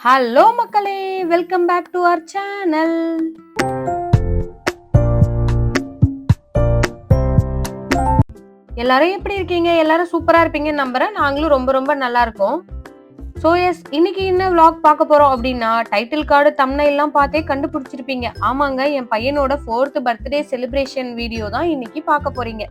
Hello மக்களே, welcome back to our channel. எல்லாரும் எப்படி இருக்கீங்க? எல்லாரும் சூப்பரா இருப்பீங்கன்னு நம்புறேன். நாங்களும் ரொம்ப ரொம்ப நல்லா இருக்கோம். ஸோ எஸ், இன்னைக்கு என்ன vlog பார்க்க போறோம் அப்படின்னா, டைட்டில் கார்டு தம்ப்நெயில்லாம் பார்த்தே கண்டுபிடிச்சிருப்பீங்க. ஆமாங்க, என் பையனோட 4th பர்த்டே செலிப்ரேஷன் வீடியோ தான் இன்னைக்கு பார்க்க போறீங்க.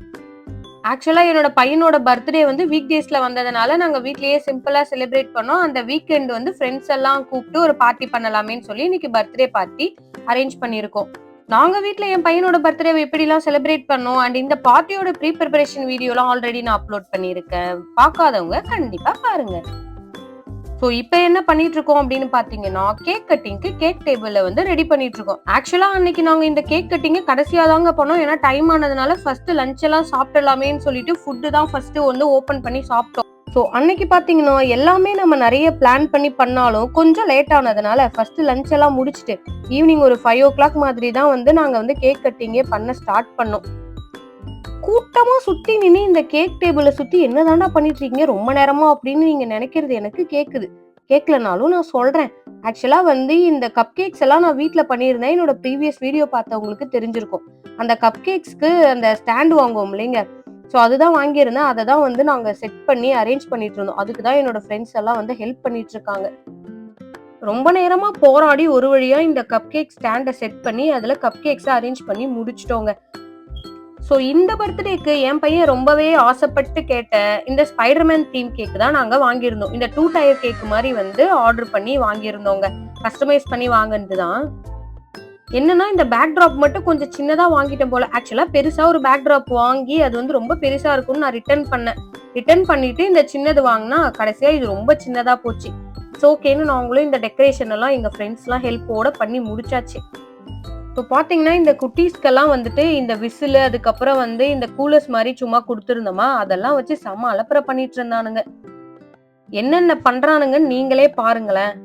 ஆக்சுவலா என்னோட பையனோட பர்த்டே வந்து வீக் டேஸ்ல வந்ததுனால நாங்க வீட்லயே சிம்பிளா செலிப்ரேட் பண்ணோம். அந்த வீக்கெண்ட் வந்து ஃப்ரெண்ட்ஸ் எல்லாம் கூப்பிட்டு ஒரு பார்ட்டி பண்ணலாமேன்னு சொல்லி இன்னைக்கு பர்த்டே பார்ட்டி அரேஞ்ச் பண்ணியிருக்கோம். நாங்க வீட்ல என் பையனோட பர்த்டே எப்படிலாம் செலிப்ரேட் பண்ணோம் அண்ட் இந்த பார்ட்டியோட ப்ரீ ப்ரிப்பரேஷன் வீடியோலாம் ஆல்ரெடி நான் அப்லோட் பண்ணியிருக்கேன். பார்க்காதவங்க கண்டிப்பா பாருங்க. சோ இப்ப என்ன பண்ணிட்டு இருக்கோம் அப்படின்னு பாத்தீங்கன்னா, கேக் கட்டிங்க்கு கேக் டேபிள்ல வந்து ரெடி பண்ணிட்டு இருக்கோம். ஆக்சுவலா அன்னைக்கு நாங்க இந்த கேக் கட்டிங்க கடைசியா தாங்க பண்ணோம். ஏன்னா டைம் ஆனதுனால ஃபர்ஸ்ட் லஞ்ச் எல்லாம் சாப்பிடலாமேன்னு சொல்லிட்டு ஃபுட்டு தான் ஃபர்ஸ்ட் வந்து ஓபன் பண்ணி சாப்பிட்டோம். ஸோ அன்னைக்கு பாத்தீங்கன்னா எல்லாமே நம்ம நிறைய பிளான் பண்ணி பண்ணாலும் கொஞ்சம் லேட் ஆனதுனால ஃபர்ஸ்ட் லஞ்ச் எல்லாம் முடிச்சுட்டு ஈவினிங் ஒரு 5 o'clock மாதிரி தான் வந்து நாங்க வந்து கேக் கட்டிங்கே பண்ண ஸ்டார்ட் பண்ணோம். கூட்டமா சுத்தி நின்று இந்த கேக் டேபிள சுத்தி என்னதாண்டா பண்ணிட்டு இருக்கீங்க ரொம்ப நேரமா அப்படின்னு நீங்க நினைக்கிறது எனக்கு கேட்கலனாலும் நான் சொல்றேன். ஆக்சுவலா வந்து இந்த கப் கேக்ஸ் எல்லாம் நான் வீட்ல பண்ணியிருந்தேன். என்னோட ப்ரீவியஸ் வீடியோ பார்த்தவங்களுக்கு தெரிஞ்சிருக்கும். அந்த கப் கேக்ஸ்க்கு அந்த ஸ்டாண்ட் வாங்குவோம் இல்லைங்க, ஸோ அதுதான் வாங்கியிருந்தேன். அதை தான் வந்து நாங்க செட் பண்ணி அரேஞ்ச் பண்ணிட்டு இருந்தோம். அதுக்கு தான் என்னோட ஃப்ரெண்ட்ஸ் எல்லாம் வந்து ஹெல்ப் பண்ணிட்டு இருக்காங்க. ரொம்ப நேரமா போராடி ஒரு வழியா இந்த கப் கேக் ஸ்டாண்டை செட் பண்ணி அதுல கப் கேக்ஸை அரேஞ்ச் பண்ணி முடிச்சிட்டோங்க. ஸோ இந்த பர்த்டேக்கு என் பையன் ரொம்பவே ஆசைப்பட்டு கேட்ட இந்த ஸ்பைடர்மேன் தீம் கேக் தான் நாங்க வாங்கியிருந்தோம். இந்த 2 டயர் கேக் மாதிரி வந்து ஆர்டர் பண்ணி வாங்கியிருந்தோங்க. கஸ்டமைஸ் பண்ணி வாங்கினது தான். என்னன்னா இந்த பேக் டிராப் மட்டும் கொஞ்சம் சின்னதா வாங்கிட்டேன் போல. ஆக்சுவலா பெருசா ஒரு பேக் டிராப் வாங்கி அது வந்து ரொம்ப பெருசா இருக்கும்னு நான் ரிட்டர்ன் பண்ணிட்டு இந்த சின்னது வாங்கினா கடைசியா இது ரொம்ப சின்னதா போச்சு. இட்ஸ் ஓகேன்னு நாங்களும் இந்த டெக்கரேஷன் எல்லாம் எங்க ஃப்ரெண்ட்ஸ் எல்லாம் ஹெல்ப்போட பண்ணி முடிச்சாச்சு. இப்போ பாத்தீங்கன்னா இந்த குட்டீஸ்க்கெல்லாம் வந்துட்டு இந்த விசில் அதுக்கப்புறம் வந்து இந்த கூலர்ஸ் மாதிரி சும்மா கொடுத்துருந்தோமா, அதெல்லாம் வச்சு செம அலப்பறை பண்ணிட்டு இருந்தானுங்க. என்னென்ன பண்றானுங்கன்னு நீங்களே பாருங்களேன்.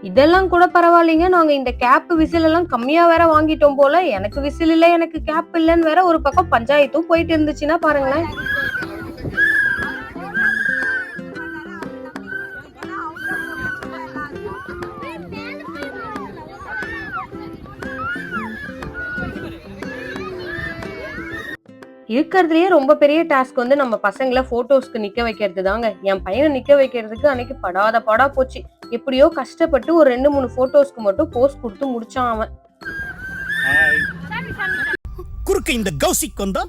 இதெல்லாம் கூட பரவாயில்லைங்க, நாங்க இந்த கேப் விசில் எல்லாம் கம்மியா வேற வாங்கிட்டோம் போல. எனக்கு விசில் இல்ல, எனக்கு கேப் இல்லன்னு வேற ஒரு பக்கம் பஞ்சாயத்தும் போயிட்டு இருந்துச்சுன்னா பாருங்களேன். இருக்கிறதுலயே ரொம்ப பெரிய டாஸ்க் வந்து நம்ம பசங்களை போட்டோஸ்க்கு நிக்க வைக்கிறது தாங்க. என் பையனை நிக்க வைக்கிறதுக்கு அன்னைக்கு படாத பாடா போச்சு. எப்படியோ கஷ்டப்பட்டு ஒரு 2-3 போட்டோஸ்க்கு மட்டும் போஸ் கொடுத்து முடிச்சான் அவன். குறுக்கு இந்த கௌசிக் வந்தா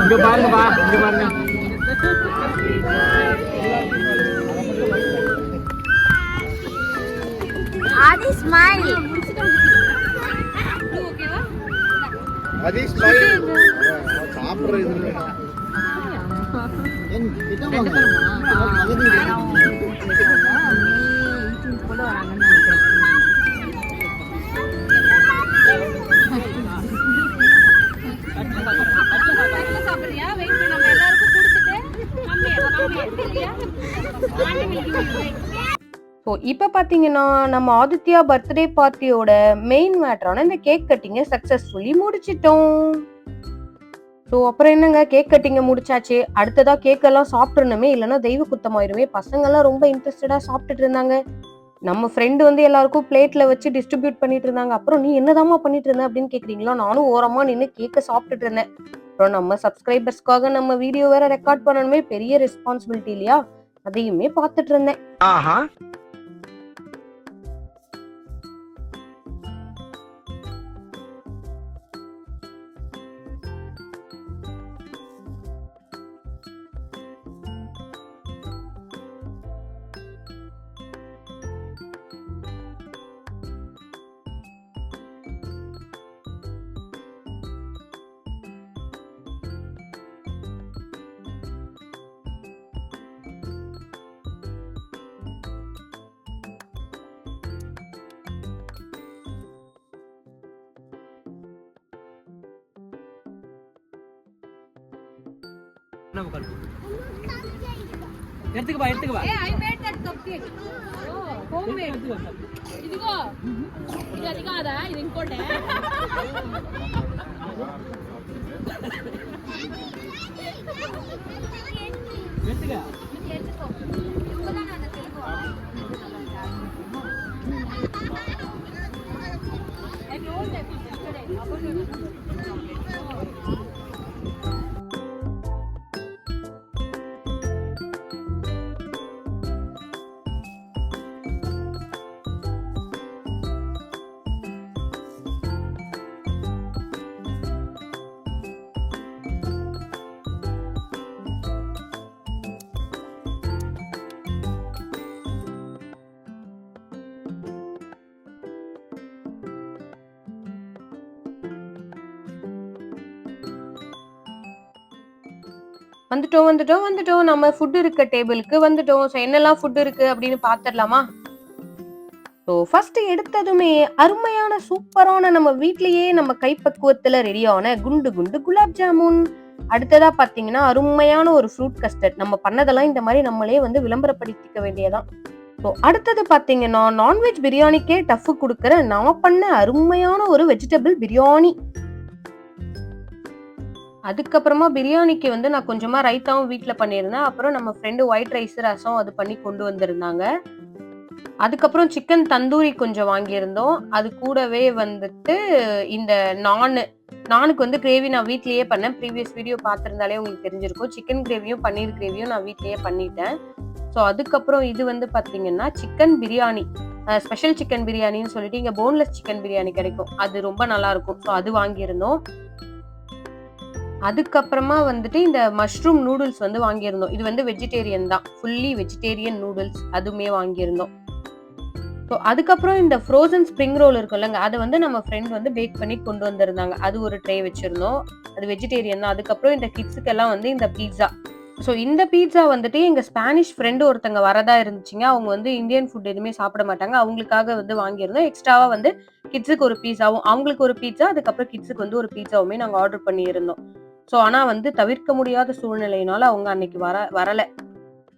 இங்க பாருங்கப்பா, இங்க பாருங்க. ஆதி ஸ்மைல். ஆதி ஸ்மைல். சாப்பிடுற இது ஸோ இப்போ பார்த்தீங்கன்னா நம்ம ஆதித்யா பர்த்டே பார்ட்டியோட மெயின் மேட்டரான இந்த கேக் கட்டிங்கை சக்ஸஸ்ஃபுல்லி முடிச்சிட்டோம். ஸோ அப்புறம் என்னங்க, கேக் கட்டிங்கை முடிச்சாச்சு. அடுத்ததா கேக்கெல்லாம் சாப்பிட்றணுமே, இல்லைன்னா தெய்வ குத்தமாயிருமே. பசங்கள்லாம் ரொம்ப இன்ட்ரெஸ்டடாக சாப்பிட்டுட்டு இருந்தாங்க. நம்ம ஃப்ரெண்டு வந்து எல்லாருக்கும் பிளேட்ல வச்சு டிஸ்ட்ரிபியூட் பண்ணிட்டு இருந்தாங்க. அப்புறம் நீ என்னதாம்மா பண்ணிட்டு இருந்த அப்படின்னு கேக்குறீங்களா? நானும் ஓரமா நின்று கேக்க சாப்பிட்டுட்டு இருந்தேன். அப்புறம் நம்ம சப்ஸ்கிரைபர்ஸ்க்காக நம்ம வீடியோ வேற ரெக்கார்ட் பண்ணணுமே, பெரிய ரெஸ்பான்சிபிலிட்டி இல்லையா? அதையுமே பார்த்துட்டு இருந்தேன். எடுத்துக்கப்பா. I made that cupcake. Oh, homemade. ఇదిగో ఇది అది కాదా, ఇది ఇంకోటే. எடுத்துக்க. I told them yesterday. வந்துட்டோம். நம்ம ஃபுட் இருக்க டேபிளுக்கு வந்துட்டோம். ஸோ என்னெல்லாம் ஃபுட் இருக்கு அப்படின்னு பார்த்துடலாமா? ஸோ ஃபர்ஸ்ட் எடுத்ததுமே அருமையான சூப்பரான நம்ம வீட்லயே நம்ம கைப்பக்குவத்துல ரெடியான குண்டு குலாப் ஜாமுன். அடுத்ததா பாத்தீங்கன்னா அருமையான ஒரு ஃப்ரூட் கஸ்டர்ட். நம்ம பண்ணதெல்லாம் இந்த மாதிரி நம்மளே வந்து விளம்பரப்படுத்திக்க வேண்டியதான். ஸோ அடுத்தது பாத்தீங்கன்னா நான்வெஜ் பிரியாணிக்கே டஃப் கொடுக்குற நான் பண்ண அருமையான ஒரு வெஜிடபிள் பிரியாணி. அதுக்கப்புறமா பிரியாணிக்கு வந்து நான் கொஞ்சமா ரைத்தாவும் வீட்ல பண்ணியிருந்தேன். அப்புறம் நம்ம ஃப்ரெண்டு ஒயிட் ரைஸ் ரசம் அது பண்ணி கொண்டு வந்திருந்தாங்க. அதுக்கப்புறம் சிக்கன் தந்தூரி கொஞ்சம் வாங்கியிருந்தோம். அது கூடவே வந்துட்டு இந்த நானுக்கு வந்து கிரேவி நான் வீட்லயே பண்ணேன். ப்ரீவியஸ் வீடியோ பார்த்திருந்தாலே உங்களுக்கு தெரிஞ்சிருக்கும். சிக்கன் கிரேவியும் பன்னீர் கிரேவியும் நான் வீட்லயே பண்ணிட்டேன். ஸோ அதுக்கப்புறம் இது வந்து பாத்தீங்கன்னா சிக்கன் பிரியாணி, ஸ்பெஷல் சிக்கன் பிரியாணின்னு சொல்லிட்டு இங்க போன்லெஸ் சிக்கன் பிரியாணி கிடைக்கும். அது ரொம்ப நல்லா இருக்கும். ஸோ அது வாங்கியிருந்தோம். அதுக்கப்புறமா வந்துட்டு இந்த மஷ்ரூம் நூடுல்ஸ் வந்து வாங்கியிருந்தோம். இது வந்து வெஜிடேரியன் தான், ஃபுல்லி வெஜிடேரியன் நூடுல்ஸ், அதுவுமே வாங்கியிருந்தோம். ஸோ அதுக்கப்புறம் இந்த ஃப்ரோசன் ஸ்ப்ரிங் ரோல் இருக்குல்லங்க, அதை வந்து நம்ம ஃப்ரெண்ட் வந்து பேக் பண்ணி கொண்டு வந்திருந்தாங்க. அது ஒரு ட்ரே வச்சிருந்தோம். அது வெஜிடேரியன் தான். அதுக்கப்புறம் இந்த கிட்ஸுக்கெல்லாம் வந்து இந்த பீட்சா. ஸோ இந்த பீட்சா வந்துட்டு எங்க ஸ்பானிஷ் ஃப்ரெண்டு ஒருத்தங்க வரதா இருந்துச்சுங்க. அவங்க வந்து இந்தியன் ஃபுட் எதுவுமே சாப்பிட மாட்டாங்க. அவங்களுக்காக வந்து வாங்கியிருந்தோம். எக்ஸ்ட்ராவா வந்து கிட்ஸுக்கு ஒரு பீட்சாவும், அவங்களுக்கு ஒரு பீட்சா, அதுக்கப்புறம் கிட்ஸுக்கு வந்து ஒரு பீட்சாவுமே நாங்கள் ஆர்டர் பண்ணியிருந்தோம். ஸோ ஆனா வந்து தவிர்க்க முடியாத சூழ்நிலையினால அவங்க அன்னைக்கு வரல.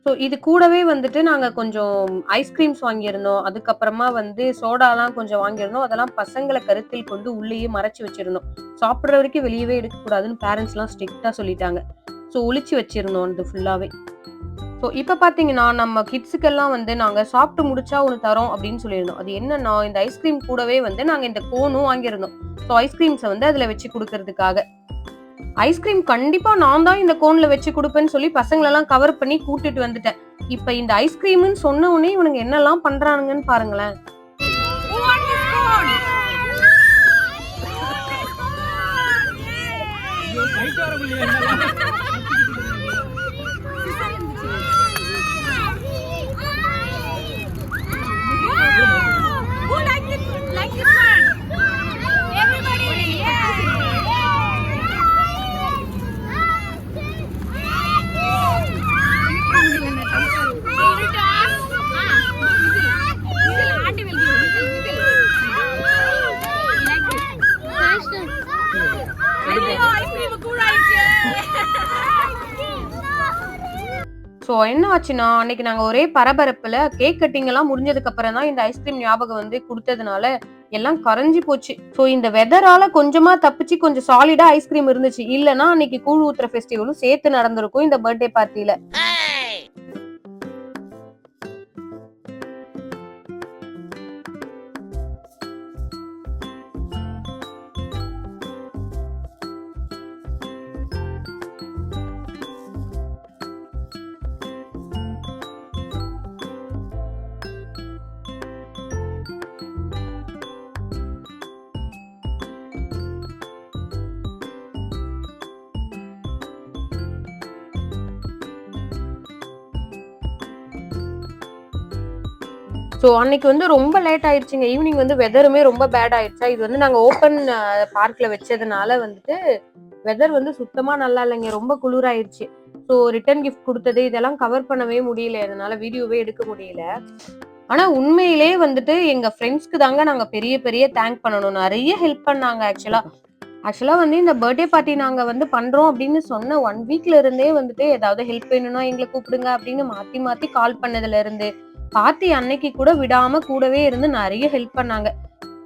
ஸோ இது கூடவே வந்துட்டு நாங்க கொஞ்சம் ஐஸ்கிரீம்ஸ் வாங்கியிருந்தோம். அதுக்கப்புறமா வந்து சோடாலாம் கொஞ்சம் வாங்கியிருந்தோம். அதெல்லாம் பசங்களை கருத்தில் கொண்டு உள்ளேயே மறைச்சு வச்சிருந்தோம். சாப்பிட்ற வரைக்கும் வெளியவே எடுக்கக்கூடாதுன்னு பேரண்ட்ஸ் எல்லாம் ஸ்ட்ரிக்டா சொல்லிட்டாங்க. ஸோ ஒளிச்சு வச்சிருந்தோம் அது ஃபுல்லாவே. ஸோ இப்போ பார்த்தீங்கன்னா நம்ம கிட்ஸுக்கெல்லாம் வந்து நாங்கள் சாப்பிட்டு முடிச்சா ஒன்று தரோம் அப்படின்னு சொல்லியிருந்தோம். அது என்னன்னா இந்த ஐஸ்கிரீம் கூடவே வந்து நாங்கள் இந்த கோனும் வாங்கியிருந்தோம். ஸோ ஐஸ்கிரீம்ஸை வந்து அதில் வச்சு கொடுக்கறதுக்காக. ஐஸ்கிரீம் கண்டிப்பா நான் தான் இந்த கோன்ல வச்சு கொடுப்பேன்னு சொல்லி பசங்களெல்லாம் கவர் பண்ணி கூட்டிட்டு வந்துட்டேன். இப்ப இந்த ஐஸ்கிரீம்னு சொன்ன உடனே இவனுங்க என்னெல்லாம் பண்றானுங்கன்னு பாருங்களேன். Auntie will சோ என்ன ஆச்சுன்னா அன்னைக்கு நாங்க ஒரே பரபரப்புல கேக் கட்டிங் எல்லாம் முடிஞ்சதுக்கு அப்புறம் தான் இந்த ஐஸ்கிரீம் ஞாபகம் வந்து கொடுத்ததுனால எல்லாம் கரைஞ்சி போச்சு. சோ இந்த வெதரால கொஞ்சமா தப்பிச்சு கொஞ்சம் சாலிடா ஐஸ்கிரீம் இருந்துச்சு. இல்லனா அன்னைக்கு கூழ் ஊத்துற ஃபெஸ்டிவலும் சேர்த்து நடந்திருக்கும் இந்த பர்த்டே பார்ட்டில. சோ அன்னைக்கு வந்து ரொம்ப லேட் ஆயிடுச்சுங்க. ஈவினிங் வந்து வெதருமே ரொம்ப பேட் ஆயிடுச்சா. இது வந்து நாங்க ஓப்பன் பார்க்ல வச்சதுனால வந்துட்டு வெதர் வந்து சுத்தமா நல்லா இல்லைங்க. ரொம்ப குளிராயிடுச்சு. சோ ரிட்டர்ன் கிஃப்ட் கொடுத்தது இதெல்லாம் கவர் பண்ணவே முடியல. அதனால வீடியோவே எடுக்க முடியல. ஆனா உண்மையிலே வந்துட்டு எங்க ஃப்ரெண்ட்ஸ்க்கு தாங்க நாங்க பெரிய பெரிய தேங்க் பண்ணணும். நிறைய ஹெல்ப் பண்ணாங்க. ஆக்சுவலா வந்து இந்த பர்த்டே பார்ட்டி நாங்க வந்து பண்றோம் அப்படின்னு சொன்ன 1 வீக்ல இருந்தே வந்துட்டு ஏதாவது ஹெல்ப் வேணும்னா எங்களை கூப்பிடுங்க அப்படின்னு மாத்தி மாத்தி கால் பண்ணதுல இருந்து பார்ட்டி அன்னைக்கு கூட விடாம கூடவே இருந்து நிறைய ஹெல்ப் பண்ணாங்க.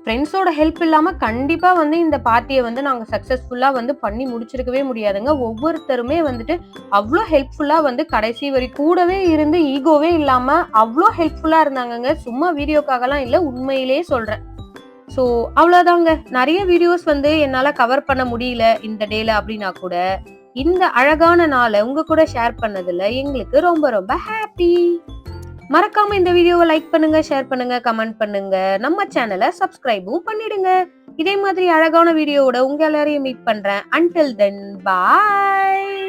ஃப்ரெண்ட்ஸோட ஹெல்ப் இல்லாம கண்டிப்பா வந்து இந்த பார்ட்டியை வந்து நாங்க சக்சஸ்ஃபுல்லா வந்து பண்ணி முடிச்சிருக்கவே முடியாதுங்க. ஒவ்வொருத்தருமே வந்துட்டு அவ்வளோ ஹெல்ப்ஃபுல்லா வந்து கடைசி வரை கூடவே இருந்து ஈகோவே இல்லாம அவ்வளோ ஹெல்ப்ஃபுல்லா இருந்தாங்கங்க. சும்மா வீடியோக்காகலாம் இல்ல, உண்மையிலேயே சொல்றேன். சோ அவ்வளவுதாங்க. நிறைய வீடியோஸ் வந்து என்னால கவர் பண்ண முடியல இந்த டேல அப்படின்னா கூட இந்த அழகான நாளை உங்க கூட ஷேர் பண்ணதுல எங்களுக்கு ரொம்ப ரொம்ப ஹாப்பி. மறக்காம இந்த வீடியோவை லைக் பண்ணுங்க, ஷேர் பண்ணுங்க, கமெண்ட் பண்ணுங்க. நம்ம சேனலை சப்ஸ்கிரைபும் பண்ணிடுங்க. இதே மாதிரி அழகான வீடியோவோட உங்க எல்லாரையும் மீட் பண்றேன். Until then, bye.